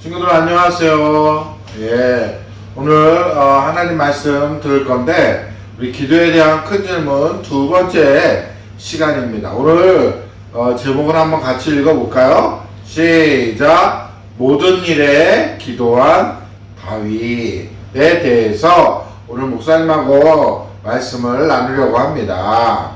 친구들 안녕하세요. 오늘 하나님 말씀 들을 건데 우리 기도에 대한 큰 질문 두 번째 시간입니다. 오늘 제목을 한번 같이 읽어볼까요? 시작! 모든 일에 기도한 다윗에 대해서 오늘 목사님하고 말씀을 나누려고 합니다.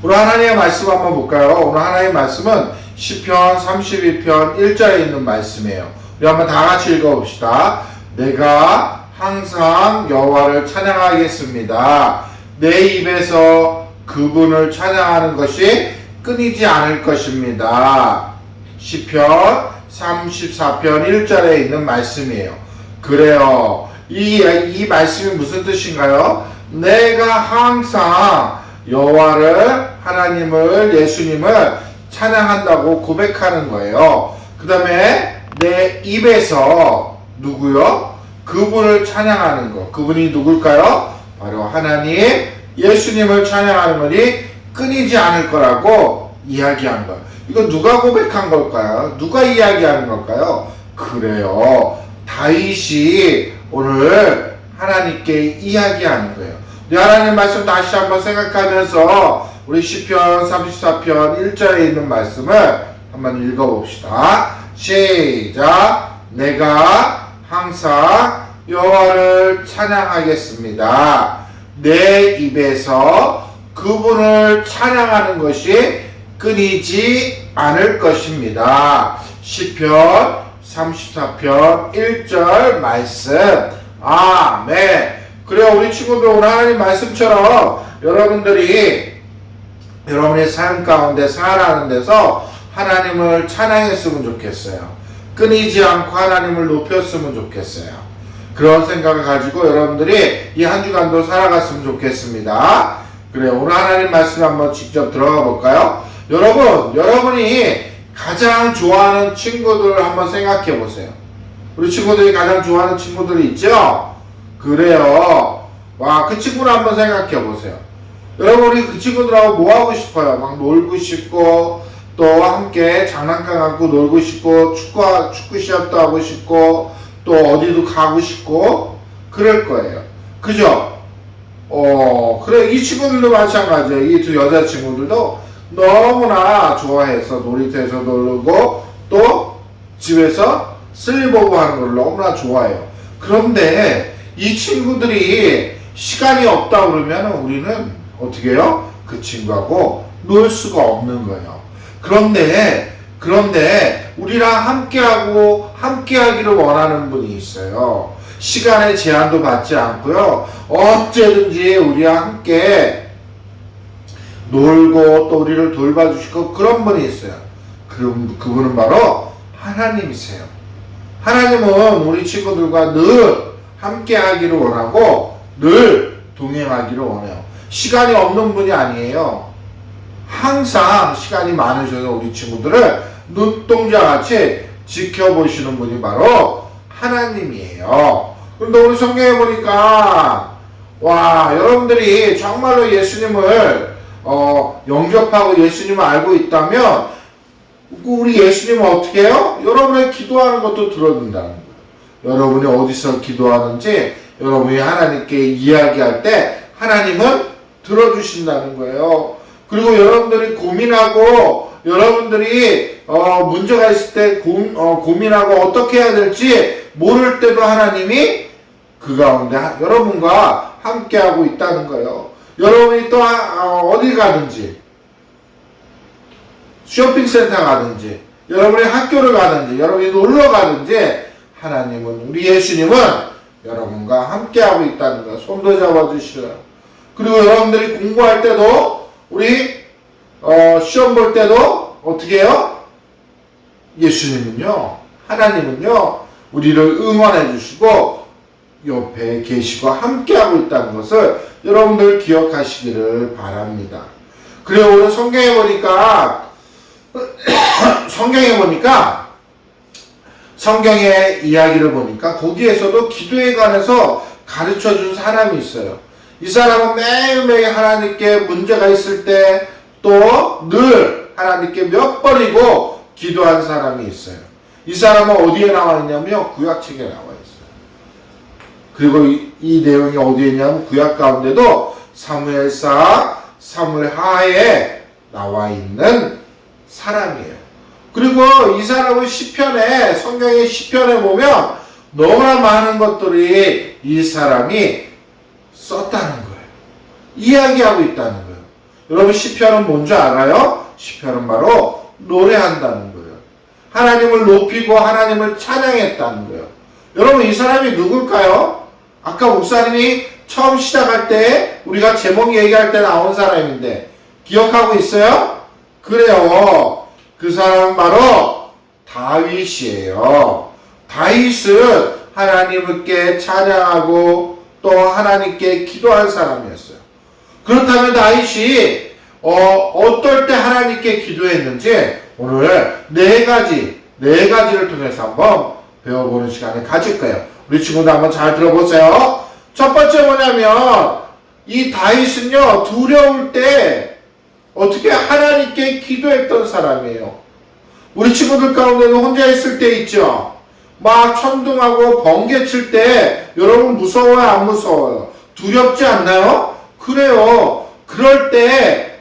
오늘 하나님의 말씀 한번 볼까요? 오늘 하나님의 말씀은 시편 32편 1절에 있는 말씀이에요. 우리 한번 다 같이 읽어봅시다. 내가 항상 여호와를 찬양하겠습니다. 내 입에서 그분을 찬양하는 것이 끊이지 않을 것입니다. 시편 34편 1절에 있는 말씀이에요. 그래요. 이 말씀이 무슨 뜻인가요? 내가 항상 여호와를, 하나님을, 예수님을 찬양한다고 고백하는 거예요. 그 다음에 내 입에서 누구요? 그분을 찬양하는 거. 그분이 누굴까요? 바로 하나님, 예수님을 찬양하는 것이 끊이지 않을 거라고 이야기한 거예요. 이거 누가 고백한 걸까요? 누가 이야기하는 걸까요? 그래요. 다윗이 오늘 하나님께 이야기하는 거예요. 하나님 말씀 다시 한번 생각하면서 우리 시편 34편 1절에 있는 말씀을 한번 읽어봅시다. 시작! 내가 항상 여호와를 찬양하겠습니다. 내 입에서 그분을 찬양하는 것이 끊이지 않을 것입니다. 시편 34편 1절 말씀. 아멘. 그래요. 우리 친구들 오늘 하나님 말씀처럼 여러분의 삶 가운데 살아가는 데서 하나님을 찬양했으면 좋겠어요. 끊이지 않고 하나님을 높였으면 좋겠어요. 그런 생각을 가지고 여러분들이 이 한 주간도 살아갔으면 좋겠습니다. 그래, 오늘 하나님 말씀 한번 직접 들어가 볼까요? 여러분이 가장 좋아하는 친구들을 한번 생각해 보세요. 우리 친구들이 가장 좋아하는 친구들이 있죠? 그래요. 와, 그 친구를 한번 생각해 보세요. 여러분, 우리 그 친구들하고 뭐 하고 싶어요? 막 놀고 싶고, 또 함께 장난감 갖고 놀고 싶고, 축구 시합도 하고 싶고, 또 어디도 가고 싶고, 그럴 거예요. 그죠? 그래, 이 친구들도 마찬가지예요. 이 두 여자친구들도 너무나 좋아해서 놀이터에서 놀고, 또 집에서 슬립오브 하는 걸 너무나 좋아해요. 그런데 이 친구들이 시간이 없다 그러면 우리는 어떻게 해요? 그 친구하고 놀 수가 없는 거예요. 그런데 우리랑 함께하기를 원하는 분이 있어요. 시간의 제한도 받지 않고요. 언제든지 우리와 함께 놀고 또 우리를 돌봐주시고 그런 분이 있어요. 그분은 바로 하나님이세요. 하나님은 우리 친구들과 늘 함께하기를 원하고 늘 동행하기를 원해요. 시간이 없는 분이 아니에요. 항상 시간이 많으셔서 우리 친구들을 눈동자같이 지켜보시는 분이 바로 하나님이에요. 그런데 오늘 성경에 보니까 여러분들이 정말로 예수님을 영접하고 예수님을 알고 있다면 우리 예수님은 어떻게 해요? 여러분의 기도하는 것도 들어준다는 거예요. 여러분이 어디서 기도하는지 여러분이 하나님께 이야기할 때 하나님은 들어주신다는 거예요. 그리고 여러분들이 고민하고 여러분들이 문제가 있을 때 고민하고 어떻게 해야 될지 모를 때도 하나님이 그 가운데 여러분과 함께하고 있다는 거예요. 여러분이 또 어디 가든지 쇼핑센터 가든지 여러분이 학교를 가든지 여러분이 놀러 가든지 하나님은 우리 예수님은 여러분과 함께하고 있다는 거예요. 손도 잡아주시어요. 그리고 여러분들이 공부할 때도 우리 시험 볼 때도 어떻게 해요? 예수님은요, 하나님은요 우리를 응원해 주시고 옆에 계시고 함께하고 있다는 것을 여러분들 기억하시기를 바랍니다. 그리고 오늘 성경에 보니까 성경의 이야기를 보니까 거기에서도 기도에 관해서 가르쳐준 사람이 있어요. 이 사람은 매일매일 하나님께 문제가 있을 때 또 늘 하나님께 몇 번이고 기도한 사람이 있어요. 이 사람은 어디에 나와 있냐면요, 구약책에 나와 있어요. 그리고 이 내용이 어디에 있냐면 구약 가운데도 사무엘상, 사무엘하에 나와 있는 사람이에요. 그리고 이 사람은 시편에, 성경의 시편에 보면 너무나 많은 것들이 이 사람이 썼다는 거예요. 이야기하고 있다는 거예요. 여러분, 시편은 뭔지 알아요? 시편은 바로 노래한다는 거예요. 하나님을 높이고 하나님을 찬양했다는 거예요. 여러분, 이 사람이 누굴까요? 아까 목사님이 처음 시작할 때 우리가 제목 얘기할 때 나온 사람인데 기억하고 있어요? 그래요. 그 사람은 바로 다윗이에요. 다윗은 하나님께 찬양하고 또 하나님께 기도한 사람이었어요. 그렇다면 다윗이 어떨 때 하나님께 기도했는지 오늘 네 가지를 통해서 한번 배워보는 시간을 가질 거예요. 우리 친구들 한번 잘 들어보세요. 첫 번째 뭐냐면 이 다윗은요, 두려울 때 어떻게 하나님께 기도했던 사람이에요. 우리 친구들 가운데는 혼자 있을 때 있죠. 막 천둥하고 번개 칠 때 여러분 무서워요, 안 무서워요? 두렵지 않나요? 그래요. 그럴 때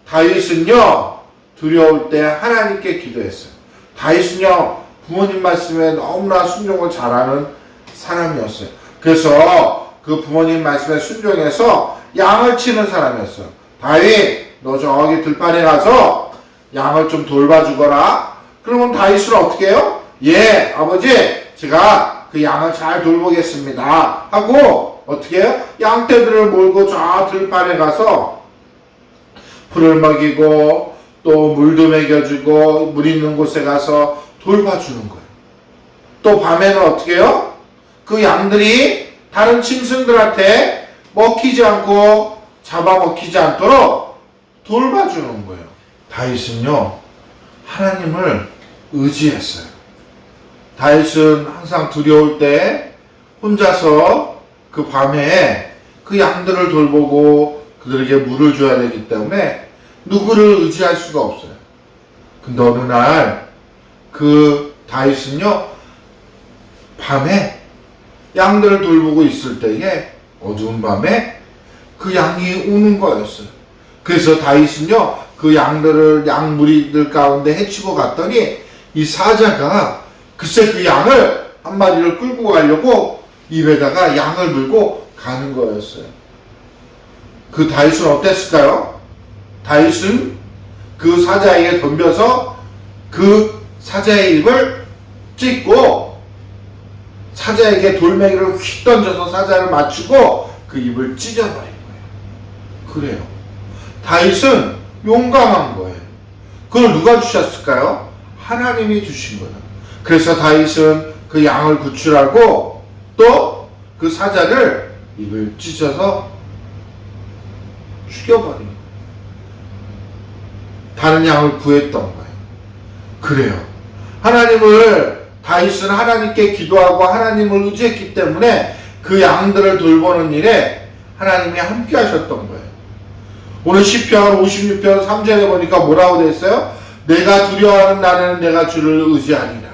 다윗은요, 두려울 때 하나님께 기도했어요. 다윗은요, 부모님 말씀에 너무나 순종을 잘하는 사람이었어요. 그래서 그 부모님 말씀에 순종해서 양을 치는 사람이었어요. 다윗, 너 저기 들판에 가서 양을 좀 돌봐주거라. 그러면 다윗은 어떻게 해요? 예, 아버지, 제가 그 양을 잘 돌보겠습니다 하고 어떻게 해요? 양떼들을 몰고 저 들판에 가서 풀을 먹이고 또 물도 먹여주고 물 있는 곳에 가서 돌봐주는 거예요. 또 밤에는 어떻게 해요? 그 양들이 다른 짐승들한테 먹히지 않고 잡아먹히지 않도록 돌봐주는 거예요. 다윗은요, 하나님을 의지했어요. 다윗은 항상 두려울 때 혼자서 그 밤에 그 양들을 돌보고 그들에게 물을 줘야 되기 때문에 누구를 의지할 수가 없어요. 근데 어느 날 그 다윗은요, 밤에 양들을 돌보고 있을 때에 어두운 밤에 그 양이 우는 거였어요. 그래서 다윗은요, 그 양들을 양무리들 가운데 해치고 갔더니 이 사자가 글쎄 그 양을 한 마리를 끌고 가려고 입에다가 양을 물고 가는 거였어요. 그 다윗은 어땠을까요? 다윗은 그 사자에게 덤벼서 그 사자의 입을 찢고 사자에게 돌멩이를 휙 던져서 사자를 맞추고 그 입을 찢어버린 거예요. 그래요. 다윗은 용감한 거예요. 그걸 누가 주셨을까요? 하나님이 주신 거예요. 그래서 다윗은 그 양을 구출하고 또 그 사자를 입을 찢어서 죽여버린 거예요. 다른 양을 구했던 거예요. 그래요. 다윗은 하나님께 기도하고 하나님을 의지했기 때문에 그 양들을 돌보는 일에 하나님이 함께 하셨던 거예요. 오늘 시편 56편 3절에 보니까 뭐라고 되어 있어요? 내가 두려워하는 날에는 내가 주를 의지하리라.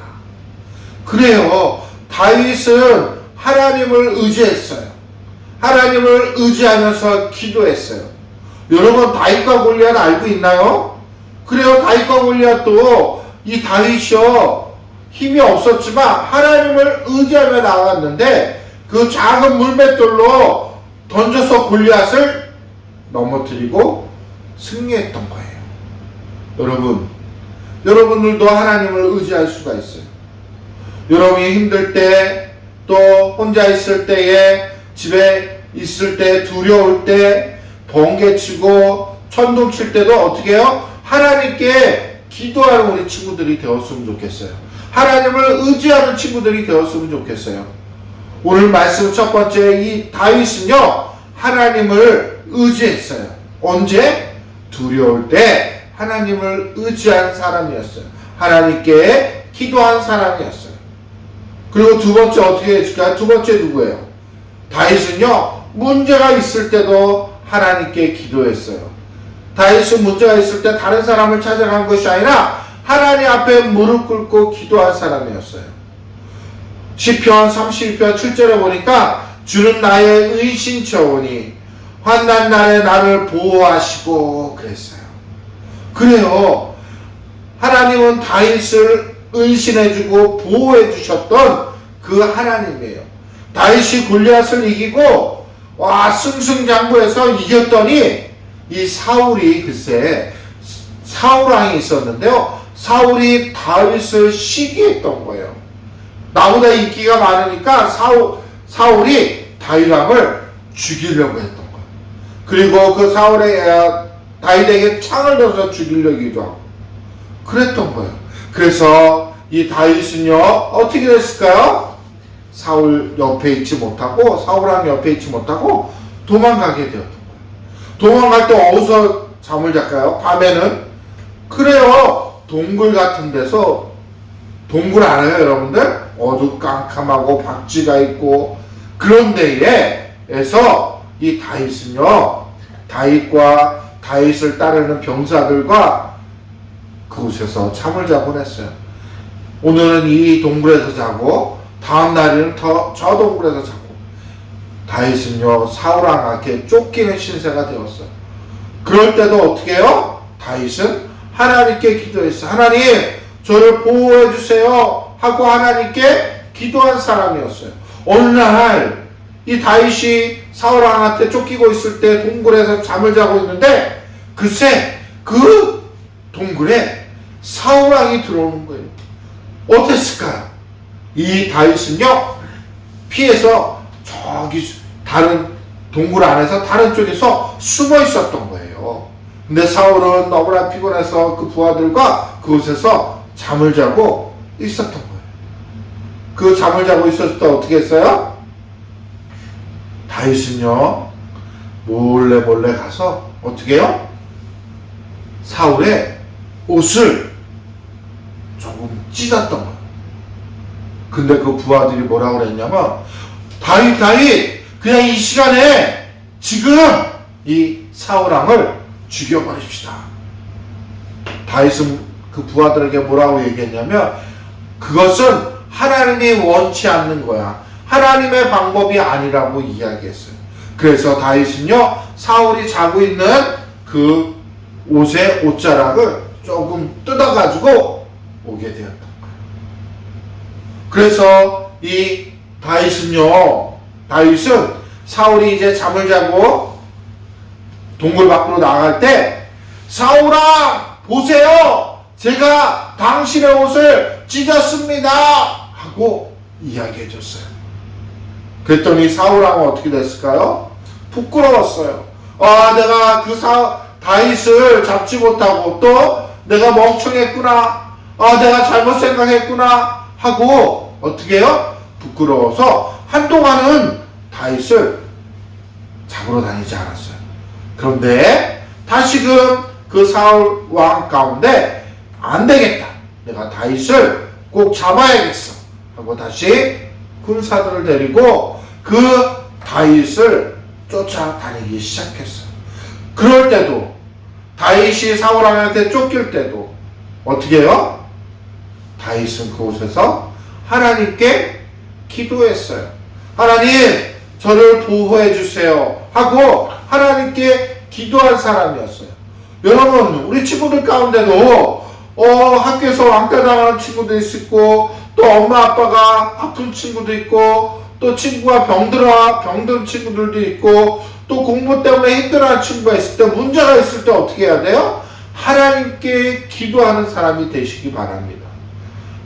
그래요. 다윗은 하나님을 의지했어요. 하나님을 의지하면서 기도했어요. 여러분, 다윗과 골리앗 알고 있나요? 그래요. 다윗과 골리앗도 이 다윗이요, 힘이 없었지만 하나님을 의지하며 나갔는데 그 작은 물맷돌로 던져서 골리앗을 넘어뜨리고 승리했던 거예요. 여러분들도 하나님을 의지할 수가 있어요. 여러분이 힘들 때, 또 혼자 있을 때에, 집에 있을 때, 두려울 때, 번개치고 천둥 칠 때도 어떻게 해요? 하나님께 기도하는 우리 친구들이 되었으면 좋겠어요. 하나님을 의지하는 친구들이 되었으면 좋겠어요. 오늘 말씀 첫 번째, 이 다윗은요, 하나님을 의지했어요. 언제? 두려울 때 하나님을 의지한 사람이었어요. 하나님께 기도한 사람이었어요. 그리고 두 번째 어떻게 했을까요? 두 번째 누구예요? 다윗은요, 문제가 있을 때도 하나님께 기도했어요. 다윗은 문제가 있을 때 다른 사람을 찾아간 것이 아니라 하나님 앞에 무릎 꿇고 기도한 사람이었어요. 시편 32편 7절에 보니까 주는 나의 의신처오니 환난 날에 나를 보호하시고 그랬어요. 그래요. 하나님은 다윗을 은신해주고 보호해주셨던 그 하나님이에요. 다윗이 골리앗을 이기고 승승장구해서 이겼더니 이 사울이 글쎄 사울왕이 있었는데요. 사울이 다윗을 시기했던 거예요. 나보다 인기가 많으니까 사울이 다윗왕을 죽이려고 했던 거예요. 그리고 그 다윗에게 창을 던져 죽이려기도 하고 그랬던 거예요. 그래서 이 다윗은요 어떻게 됐을까요? 사울 옆에 있지 못하고 사울왕 옆에 있지 못하고 도망가게 되었던 거예요. 도망갈 때 어디서 잠을 잘까요? 밤에는 그래요. 동굴 같은 데서 동굴 알아요 여러분들? 어두깜깜하고 박쥐가 있고 그런 데에서 이 다윗은요 다윗을 따르는 병사들과 그곳에서 잠을 자곤 했어요. 오늘은 이 동굴에서 자고 다음 날에는 저 동굴에서 자고 다윗은요 사울왕에게 쫓기는 신세가 되었어요. 그럴 때도 어떻게 해요? 다윗은 하나님께 기도했어요. 하나님 저를 보호해 주세요 하고 하나님께 기도한 사람이었어요. 어느 날 이 다윗이 사울왕한테 쫓기고 있을 때 동굴에서 잠을 자고 있는데 글쎄 그 동굴에 사울왕이 들어오는 거예요. 어땠을까요? 이 다윗은요 피해서 저기 다른 동굴 안에서 다른 쪽에서 숨어 있었던 거예요. 근데 사울은 너무나 피곤해서 그 부하들과 그곳에서 잠을 자고 있었던 거예요. 그 잠을 자고 있었을 때 어떻게 했어요? 다윗은요 몰래 가서 어떻게 해요? 사울의 옷을 조금 찢었던 거예요. 근데 그 부하들이 뭐라고 그랬냐면 다윗 그냥 이 시간에 지금 이 사울왕을 죽여버립시다. 다윗은 그 부하들에게 뭐라고 얘기했냐면 그것은 하나님이 원치 않는 거야. 하나님의 방법이 아니라고 이야기했어요. 그래서 다윗은요 사울이 자고 있는 그 옷의 옷자락을 조금 뜯어가지고 오게 되었던 거예요. 그래서 이 다윗은 사울이 이제 잠을 자고 동굴 밖으로 나갈 때 사울아 보세요 제가 당신의 옷을 찢었습니다 하고 이야기해 줬어요. 그랬더니 사울왕은 어떻게 됐을까요? 부끄러웠어요. 내가 다윗을 잡지 못하고 또 내가 멍청했구나. 내가 잘못 생각했구나 하고 어떻게 해요? 부끄러워서 한동안은 다윗을 잡으러 다니지 않았어요. 그런데 다시금 그 사울 왕 가운데 안 되겠다. 내가 다윗을 꼭 잡아야겠어. 하고 다시 군사들을 데리고 그 다윗을 쫓아다니기 시작했어요. 그럴 때도 다윗이 사울 왕한테 쫓길 때도 어떻게 해요? 다윗은 그곳에서 하나님께 기도했어요. 하나님 저를 보호해 주세요 하고 하나님께 기도한 사람이었어요. 여러분 우리 친구들 가운데도 학교에서 왕따 당하는 친구도 있고 또 엄마 아빠가 아픈 친구도 있고 또 친구가 병든 친구들도 있고 또 공부 때문에 힘들어하는 친구가 있을 때 문제가 있을 때 어떻게 해야 돼요? 하나님께 기도하는 사람이 되시기 바랍니다.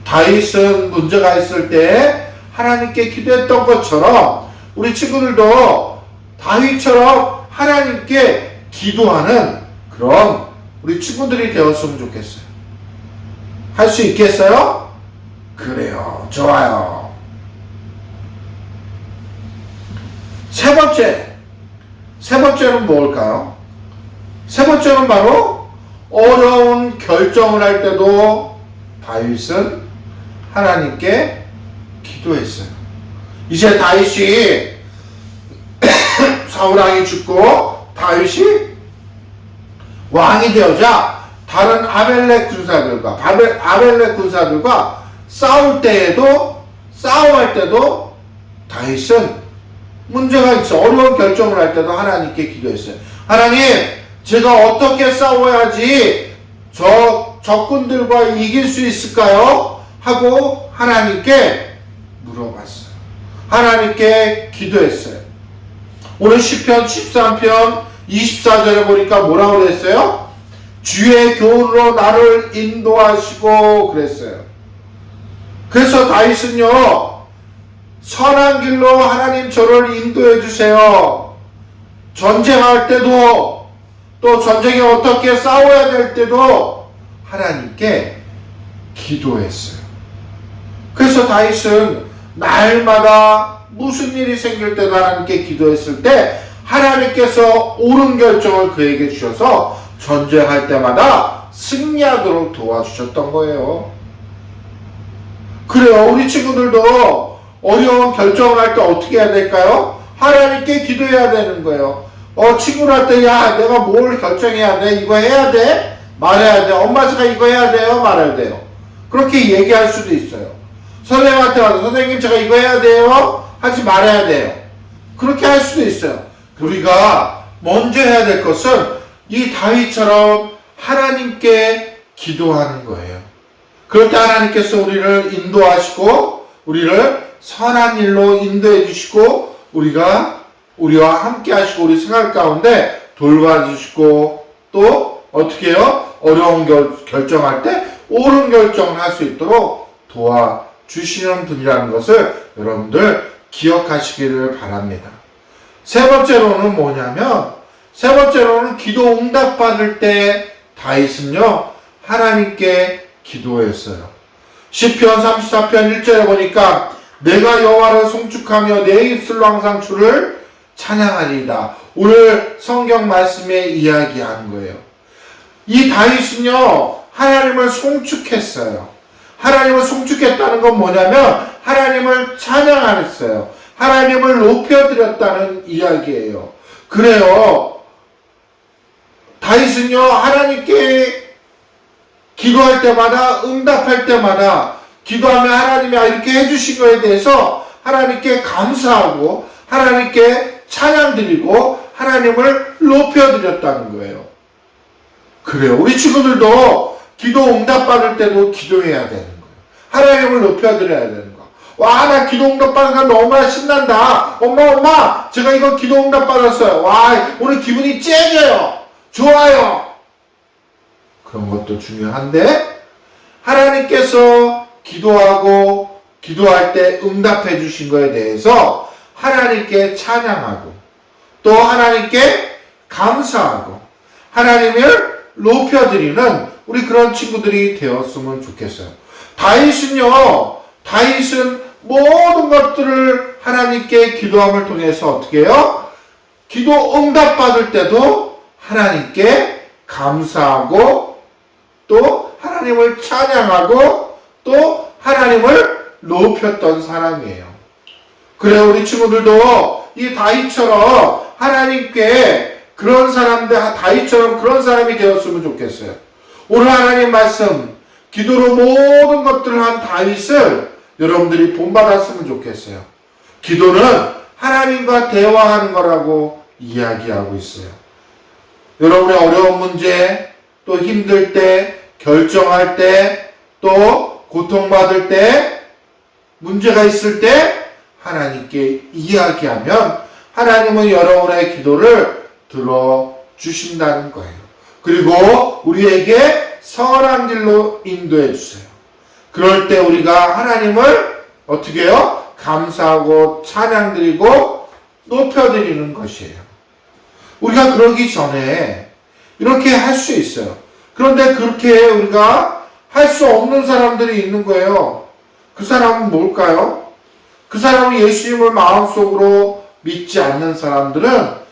다윗은 문제가 있을 때 하나님께 기도했던 것처럼 우리 친구들도 다윗처럼 하나님께 기도하는 그런 우리 친구들이 되었으면 좋겠어요. 할 수 있겠어요? 그래요. 좋아요. 세 번째는 뭘까요? 세 번째는 바로 어려운 결정을 할 때도 다윗은 하나님께 기도했어요. 이제 다윗이 사울왕이 죽고 다윗이 왕이 되어자 다른 아멜렉 군사들과 싸움할 때도 다윗은 문제가 있어. 어려운 결정을 할 때도 하나님께 기도했어요. 하나님, 제가 어떻게 싸워야지 적군들과 이길 수 있을까요? 하고 하나님께 물어봤어요. 하나님께 기도했어요. 오늘 시편 13편 24절에 보니까 뭐라고 그랬어요? 주의 교훈으로 나를 인도하시고 그랬어요. 그래서 다윗은요, 선한 길로 하나님 저를 인도해 주세요. 전쟁할 때도, 또 전쟁에 어떻게 싸워야 될 때도 하나님께 기도했어요. 그래서 다윗은 날마다 무슨 일이 생길 때도 하나님께 기도했을 때 하나님께서 옳은 결정을 그에게 주셔서 전쟁할 때마다 승리하도록 도와주셨던 거예요. 그래요. 우리 친구들도 어려운 결정을 할 때 어떻게 해야 될까요? 하나님께 기도해야 되는 거예요. 친구한테 야, 내가 뭘 결정해야 돼? 이거 해야 돼? 말해야 돼. 엄마 제가 이거 해야 돼요? 말해야 돼요. 그렇게 얘기할 수도 있어요. 선생님한테 와서 선생님 제가 이거 해야 돼요? 하지 말아야 돼요. 그렇게 할 수도 있어요. 우리가 먼저 해야 될 것은 이 다윗처럼 하나님께 기도하는 거예요. 그럴 때 하나님께서 우리를 인도하시고 우리를 선한 일로 인도해 주시고 우리와 함께 하시고 우리 생활 가운데 돌봐주시고 또 어떻게 해요? 어려운 결정할 때 옳은 결정을 할 수 있도록 도와주시는 분이라는 것을 여러분들 기억하시기를 바랍니다. 세 번째로는 뭐냐면 기도 응답 받을 때 다윗은요 하나님께 기도했어요. 시편 34편 1절에 보니까 내가 여호와를 송축하며 내 입술로 항상 주를 찬양하리이다. 오늘 성경 말씀에 이야기한 거예요. 이 다윗은요 하나님을 송축했어요. 하나님을 송축했다는 건 뭐냐면 하나님을 찬양했어요. 하나님을 높여드렸다는 이야기예요. 그래요. 다윗은요 하나님께 기도할 때마다 응답할 때마다 기도하면 하나님이 이렇게 해주신 거에 대해서 하나님께 감사하고 하나님께 찬양드리고 하나님을 높여드렸다는 거예요. 그래요. 우리 친구들도 기도 응답받을 때도 기도해야 되는 거예요. 하나님을 높여드려야 되는 거예요. 와, 나 기도 응답받으니까 너무 신난다. 엄마, 제가 이거 기도 응답받았어요. 와, 오늘 기분이 째져요. 좋아요. 그런 것도 중요한데 하나님께서 기도할 때 응답해 주신 거에 대해서 하나님께 찬양하고 또 하나님께 감사하고 하나님을 높여드리는 우리 그런 친구들이 되었으면 좋겠어요. 다윗은 모든 것들을 하나님께 기도함을 통해서 어떻게 해요? 기도 응답받을 때도 하나님께 감사하고 또 하나님을 찬양하고 또 하나님을 높였던 사람이에요. 그래요. 우리 친구들도 이 다윗처럼 하나님께 다윗처럼 그런 사람이 되었으면 좋겠어요. 오늘 하나님 말씀 기도로 모든 것들을 한 다윗을 여러분들이 본받았으면 좋겠어요. 기도는 하나님과 대화하는 거라고 이야기하고 있어요. 여러분의 어려운 문제, 또 힘들 때, 결정할 때, 또 고통받을 때, 문제가 있을 때 하나님께 이야기하면 하나님은 여러분의 기도를 들어주신다는 거예요. 그리고 우리에게 선한 길로 인도해 주세요. 그럴 때 우리가 하나님을 어떻게 해요? 감사하고 찬양드리고 높여드리는 것이에요. 우리가 그러기 전에 이렇게 할 수 있어요. 그런데 그렇게 우리가 할 수 없는 사람들이 있는 거예요. 그 사람은 뭘까요? 그 사람은 예수님을 마음속으로 믿지 않는 사람들은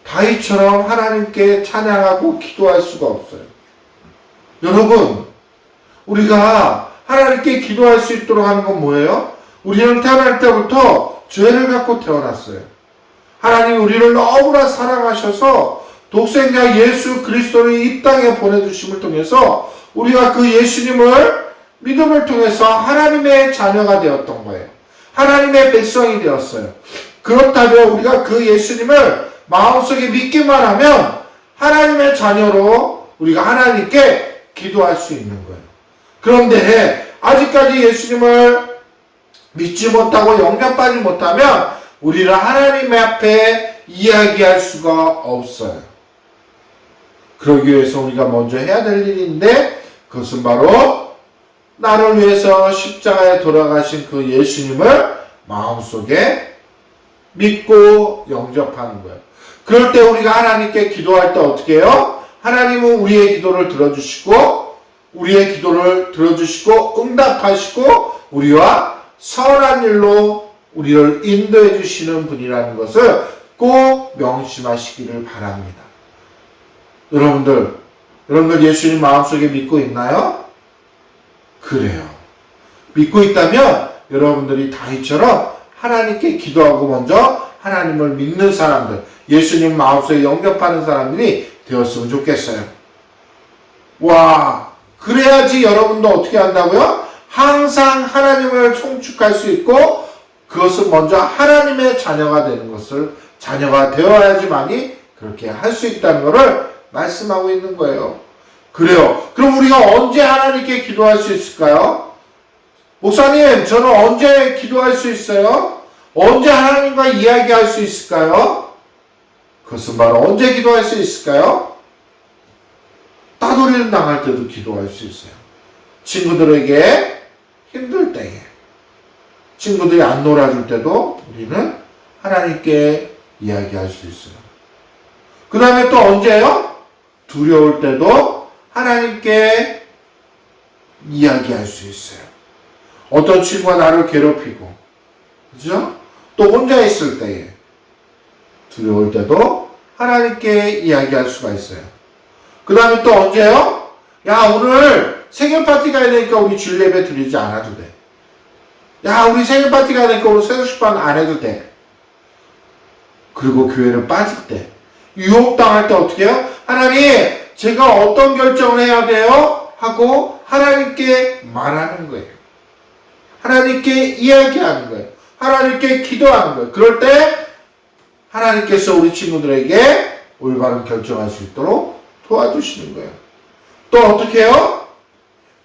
다윗처럼 하나님께 찬양하고 기도할 수가 없어요. 여러분, 우리가 하나님께 기도할 수 있도록 하는 건 뭐예요? 우리는 태어날 때부터 죄를 갖고 태어났어요. 하나님이 우리를 너무나 사랑하셔서 독생자 예수 그리스도를 이 땅에 보내주심을 통해서 우리가 그 예수님을 믿음을 통해서 하나님의 자녀가 되었던 거예요. 하나님의 백성이 되었어요. 그렇다면 우리가 그 예수님을 마음속에 믿기만 하면 하나님의 자녀로 우리가 하나님께 기도할 수 있는 거예요. 그런데 아직까지 예수님을 믿지 못하고 영접하지 못하면 우리는 하나님 앞에 이야기할 수가 없어요. 그러기 위해서 우리가 먼저 해야 될 일인데 그것은 바로 나를 위해서 십자가에 돌아가신 그 예수님을 마음속에 믿고 영접하는 거예요. 그럴 때 우리가 하나님께 기도할 때 어떻게 해요? 하나님은 우리의 기도를 들어주시고 응답하시고 우리와 선한 일로 우리를 인도해 주시는 분이라는 것을 꼭 명심하시기를 바랍니다. 여러분들 예수님 마음속에 믿고 있나요? 그래요. 믿고 있다면 여러분들이 다윗처럼 하나님께 기도하고 먼저 하나님을 믿는 사람들, 예수님 마음속에 영접하는 사람들이 되었으면 좋겠어요. 와, 그래야지 여러분도 어떻게 한다고요? 항상 하나님을 송축할 수 있고 그것은 먼저 하나님의 자녀가 되는 것을 자녀가 되어야지만이 그렇게 할 수 있다는 것을 말씀하고 있는 거예요. 그래요. 그럼 우리가 언제 하나님께 기도할 수 있을까요? 목사님, 저는 언제 기도할 수 있어요? 언제 하나님과 이야기할 수 있을까요? 그것은 바로 언제 기도할 수 있을까요? 따돌림 당할 때도 기도할 수 있어요. 친구들에게 힘들 때에, 친구들이 안 놀아줄 때도 우리는 하나님께 이야기할 수 있어요. 그 다음에 또 언제요? 두려울 때도 하나님께 이야기할 수 있어요. 어떤 친구가 나를 괴롭히고, 그죠? 또 혼자 있을 때에, 두려울 때도 하나님께 이야기할 수가 있어요. 그 다음에 또 언제요? 야, 오늘 생일 파티 가야 되니까 우리 주일 예배 드리지 않아도 돼. 야, 우리 생일 파티 가야 되니까 오늘 새벽 식반 안 해도 돼. 그리고 교회를 빠질 때, 유혹당할 때 어떻게 해요? 하나님, 제가 어떤 결정을 해야 돼요? 하고 하나님께 말하는 거예요. 하나님께 이야기하는 거예요. 하나님께 기도하는 거예요. 그럴 때 하나님께서 우리 친구들에게 올바른 결정할 수 있도록 도와주시는 거예요. 또 어떻게 해요?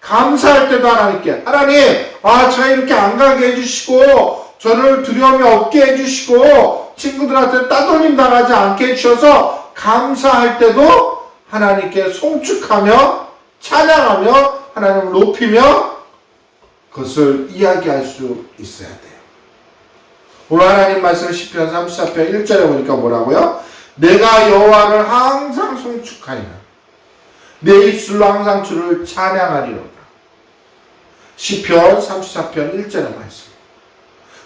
감사할 때도 하나님께, 하나님, 저 이렇게 안 가게 해주시고 저를 두려움이 없게 해주시고 친구들한테 따돌림 당하지 않게 해주셔서 감사할 때도 하나님께 송축하며 찬양하며 하나님을 높이며 그것을 이야기할 수 있어야 돼요. 오늘 하나님 말씀 시편 34편 1절에 보니까 뭐라고요? 내가 여호와를 항상 송축하리라. 내 입술로 항상 주를 찬양하리로다. 시편 34편 1절의 말씀.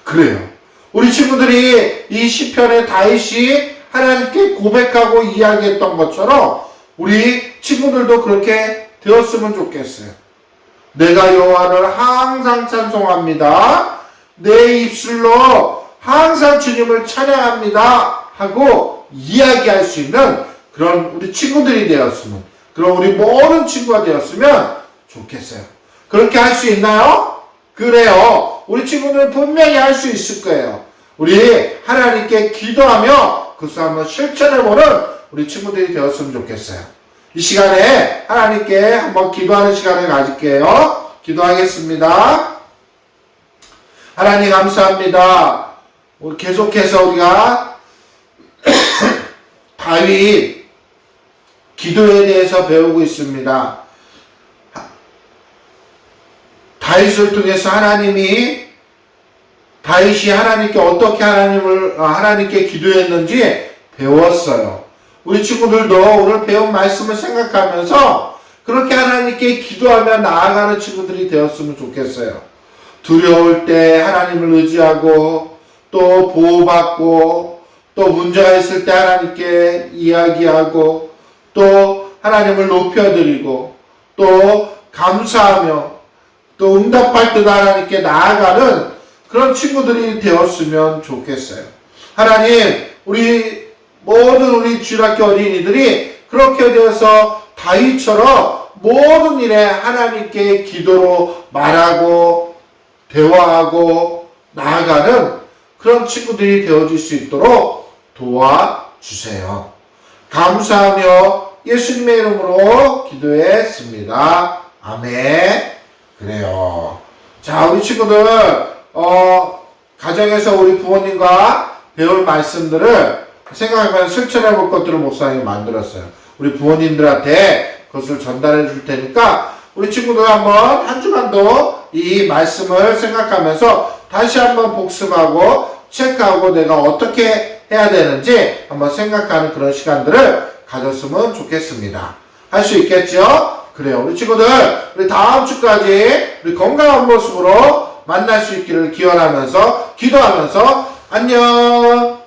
그래요. 우리 친구들이 이 시편에 다윗이 하나님께 고백하고 이야기했던 것처럼 우리 친구들도 그렇게 되었으면 좋겠어요. 내가 여호와를 항상 찬송합니다. 내 입술로 항상 주님을 찬양합니다. 하고 이야기할 수 있는 그런 우리 친구들이 되었으면, 그런 우리 모든 친구가 되었으면 좋겠어요. 그렇게 할 수 있나요? 그래요. 우리 친구들은 분명히 할 수 있을 거예요. 우리 하나님께 기도하며 그것을 한번 실천해보는 우리 친구들이 되었으면 좋겠어요. 이 시간에 하나님께 한번 기도하는 시간을 가질게요. 기도하겠습니다. 하나님 감사합니다. 계속해서 우리가 다윗 기도에 대해서 배우고 있습니다. 다윗을 통해서 다윗이 하나님께 어떻게 하나님께 기도했는지 배웠어요. 우리 친구들도 오늘 배운 말씀을 생각하면서 그렇게 하나님께 기도하며 나아가는 친구들이 되었으면 좋겠어요. 두려울 때 하나님을 의지하고 또 보호받고 또 문제가 있을 때 하나님께 이야기하고 또 하나님을 높여드리고 또 감사하며 또 응답할 때도 하나님께 나아가는 그런 친구들이 되었으면 좋겠어요. 하나님, 우리 모든 우리 주일학교 어린이들이 그렇게 되어서 다윗처럼 모든 일에 하나님께 기도로 말하고 대화하고 나아가는 그런 친구들이 되어줄 수 있도록 도와주세요. 감사하며 예수님의 이름으로 기도했습니다. 아멘. 그래요. 자, 우리 친구들 가정에서 우리 부모님과 배울 말씀들을 생각하면서 실천해 볼 것들을 목사님이 만들었어요. 우리 부모님들한테 그것을 전달해 줄 테니까 우리 친구들 한번 한 주간도 이 말씀을 생각하면서 다시 한번 복습하고 체크하고 내가 어떻게 해야 되는지 한번 생각하는 그런 시간들을 가졌으면 좋겠습니다. 할 수 있겠죠? 그래요. 우리 친구들, 우리 다음 주까지 우리 건강한 모습으로 만날 수 있기를 기원하면서, 기도하면서, 안녕!